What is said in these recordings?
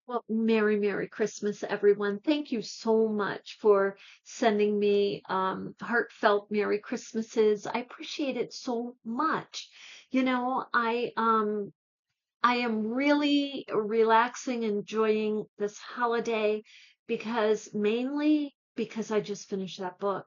Well, Merry Christmas, everyone. Thank you so much for sending me heartfelt Merry Christmases. I appreciate it so much. I am really relaxing, enjoying this holiday mainly because I just finished that book.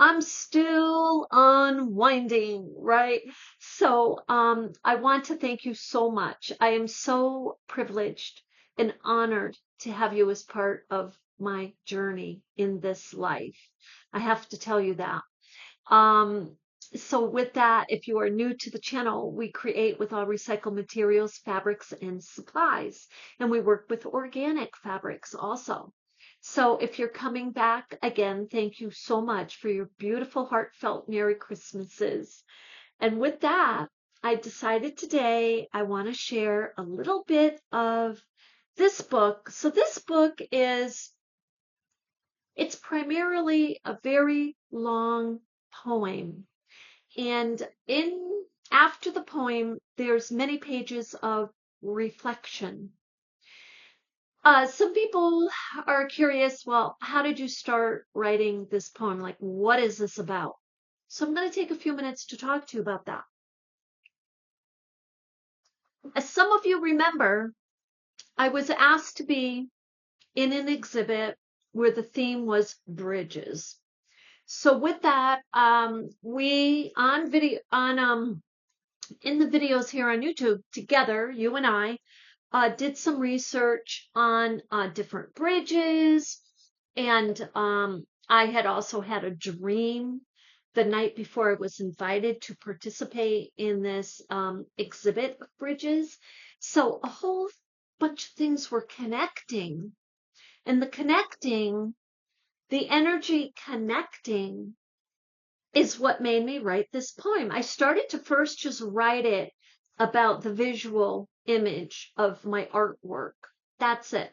I'm still unwinding, right? So, I want to thank you so much. I am so privileged and honored to have you as part of my journey in this life. I have to tell you that. Um, so with that, if you are new to the channel, we create with all recycled materials, fabrics, and supplies, and we work with organic fabrics also. So if you're coming back again, thank you so much for your beautiful, heartfelt Merry Christmases. And with that, I decided today I want to share a little bit of this book. So this book it's primarily a very long poem. And in after the poem, there's many pages of reflection. Some people are curious, well, how did you start writing this poem? Like, what is this about? So I'm going to take a few minutes to talk to you about that. As some of you remember, I was asked to be in an exhibit where the theme was bridges. So with that, we on video on in the videos here on YouTube together, you and I did some research on different bridges, and I had also had a dream the night before I was invited to participate in this exhibit of bridges. So a whole bunch of things were connecting, and the energy connecting is what made me write this poem. I started to first just write it about the visual image of my artwork. That's it.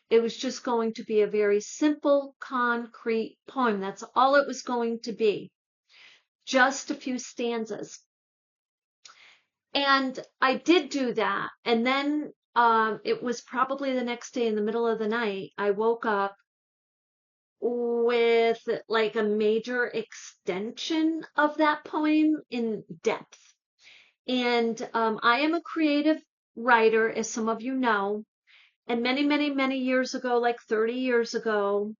It was just going to be a very simple, concrete poem. That's all it was going to be. Just a few stanzas. And I did do that. And then it was probably the next day in the middle of the night, I woke up with like a major extension of that poem in depth. And I am a creative writer, as some of you know. And many years ago, like 30 years ago,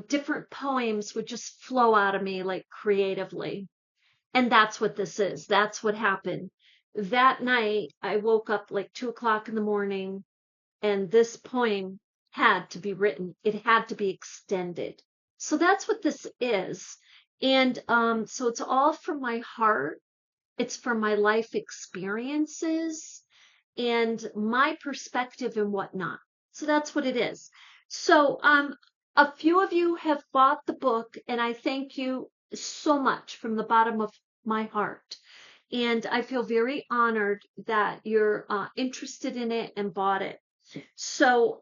different poems would just flow out of me like creatively. And that's what this is. That's what happened. That night, I woke up like 2 o'clock in the morning, and this poem had to be written. It had to be extended. So that's what this is. And so it's all from my heart. It's from my life experiences and my perspective and whatnot. So that's what it is. So a few of you have bought the book, and I thank you so much from the bottom of my heart. And I feel very honored that you're interested in it and bought it. So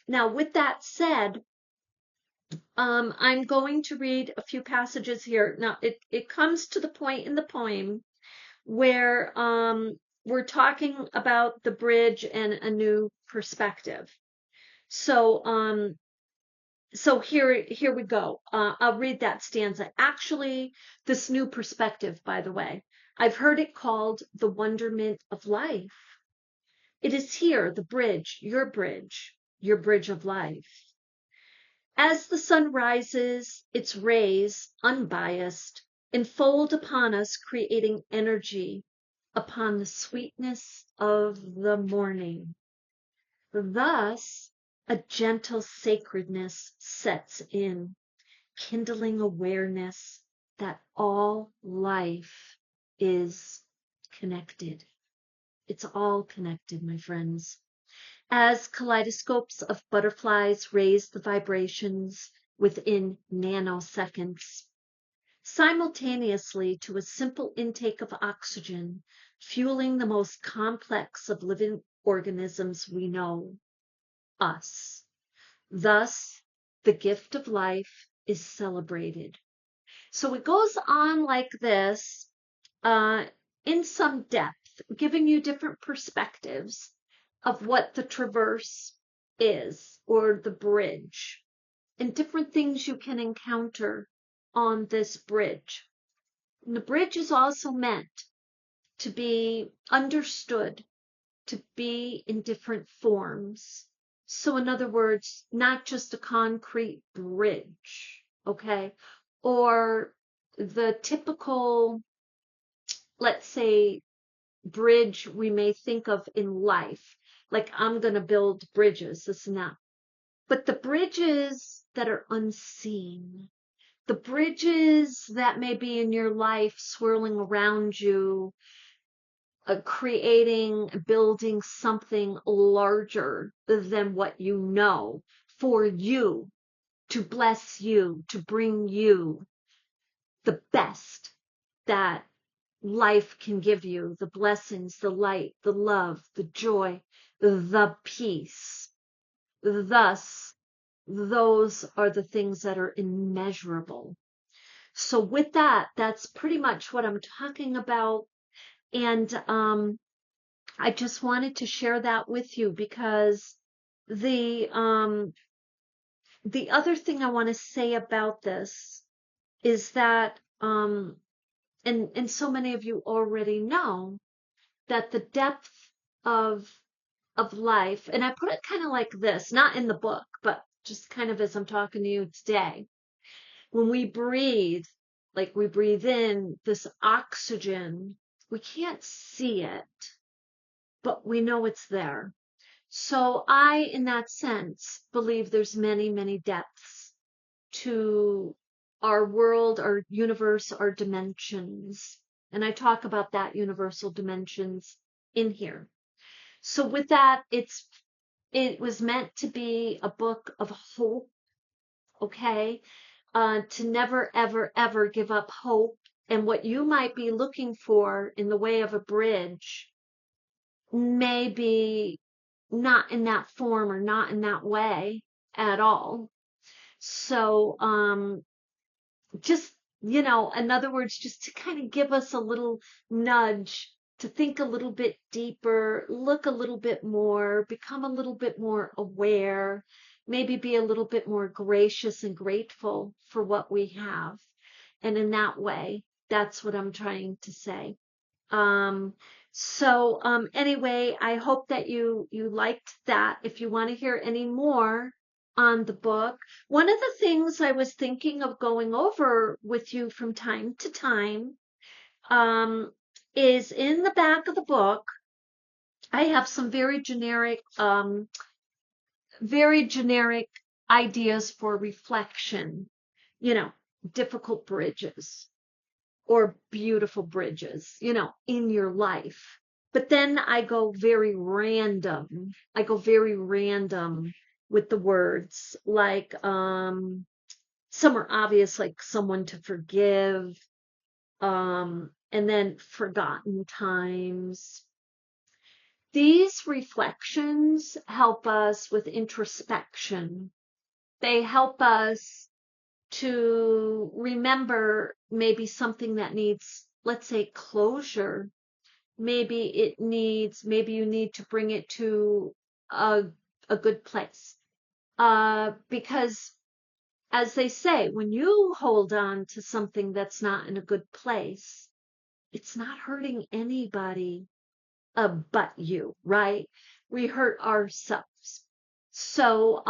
now with that said, I'm going to read a few passages here. Now it comes to the point in the poem where we're talking about the bridge and a new perspective. So so here we go. I'll read that stanza. Actually, this new perspective, by the way, I've heard it called the wonderment of life. It is here, the bridge, your bridge of life. As the sun rises, its rays, unbiased, enfold upon us, creating energy upon the sweetness of the morning. Thus, a gentle sacredness sets in, kindling awareness that all life is connected. It's all connected, my friends. As kaleidoscopes of butterflies raise the vibrations within nanoseconds, simultaneously to a simple intake of oxygen, fueling the most complex of living organisms we know, us. Thus, the gift of life is celebrated. So it goes on like this in some depth, giving you different perspectives of what the traverse is, or the bridge, and different things you can encounter on this bridge. And the bridge is also meant to be understood, to be in different forms. So in other words, not just a concrete bridge, okay? Or the typical, let's say, bridge we may think of in life, like I'm going to build bridges, this and that. But the bridges that are unseen, the bridges that may be in your life swirling around you, creating, building something larger than what you know for you, to bless you, to bring you the best that life can give you, the blessings, the light, the love, the joy, the peace. Thus, those are the things that are immeasurable. So with that, that's pretty much what I'm talking about. And I just wanted to share that with you, because the other thing I want to say about this is that and so many of you already know that the depth of life, and I put it kind of like this, not in the book, but just kind of as I'm talking to you today. When we breathe, like we breathe in this oxygen, we can't see it, but we know it's there. So I, in that sense, believe there's many, many depths to our world, our universe, our dimensions. And I talk about that universal dimensions in here. So with that, it was meant to be a book of hope, okay? To never, ever, ever give up hope. And what you might be looking for in the way of a bridge may be not in that form or not in that way at all. So, just, in other words, just to kind of give us a little nudge to think a little bit deeper, look a little bit more, become a little bit more aware, maybe be a little bit more gracious and grateful for what we have. And in that way, that's what I'm trying to say. Anyway, I hope that you liked that. If you want to hear any more on the book, one of the things I was thinking of going over with you from time to time is in the back of the book. I have some very generic ideas for reflection, difficult bridges or beautiful bridges, in your life. But then I go very random. With the words, like some are obvious, like someone to forgive, and then forgotten times. These reflections help us with introspection. They help us to remember maybe something that needs, let's say, closure. Maybe you need to bring it to a good place. Because as they say, when you hold on to something that's not in a good place, it's not hurting anybody but you, right? We hurt ourselves. So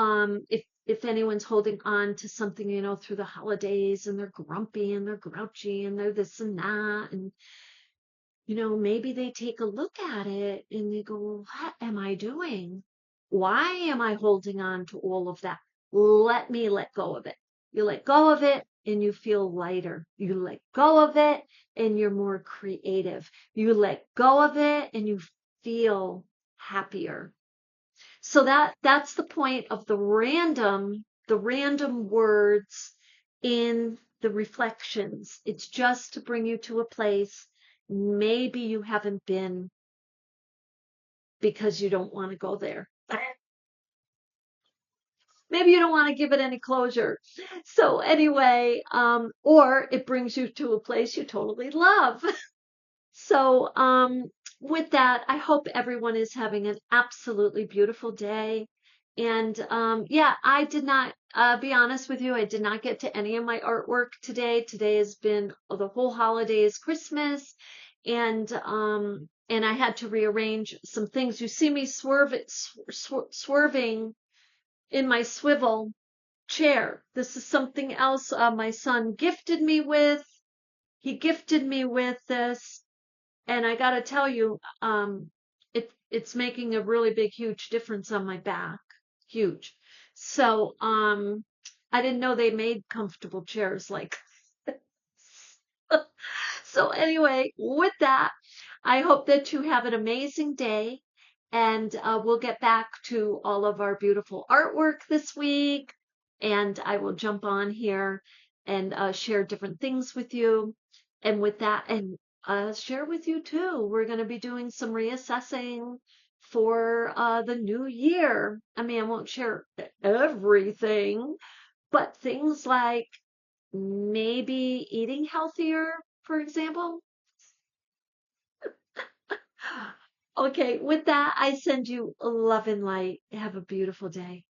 if anyone's holding on to something, through the holidays, and they're grumpy and they're grouchy and they're this and that, and maybe they take a look at it and they go, what am I doing? Why am I holding on to all of that? Let me let go of it. You let go of it and you feel lighter. You let go of it and you're more creative. You let go of it and you feel happier. So that's the point of the random words in the reflections. It's just to bring you to a place maybe you haven't been, because you don't want to go there. Maybe you don't want to give it any closure. So anyway, or it brings you to a place you totally love. So with that, I hope everyone is having an absolutely beautiful day. And yeah, I did not, be honest with you, I did not get to any of my artwork today. Today has been the whole holiday is Christmas, and I had to rearrange some things. You see me swerving in my swivel chair. This is something else my son gifted me with. He gifted me with this, and I gotta tell you, it's making a really big, huge difference on my back. Huge. So, I didn't know they made comfortable chairs like this. So anyway, with that, I hope that you have an amazing day, and we'll get back to all of our beautiful artwork this week, and I will jump on here and share different things with you. And with that, and share with you too, we're going to be doing some reassessing for the new year. I mean, I won't share everything, but things like maybe eating healthier, for example. Okay, with that, I send you love and light. Have a beautiful day.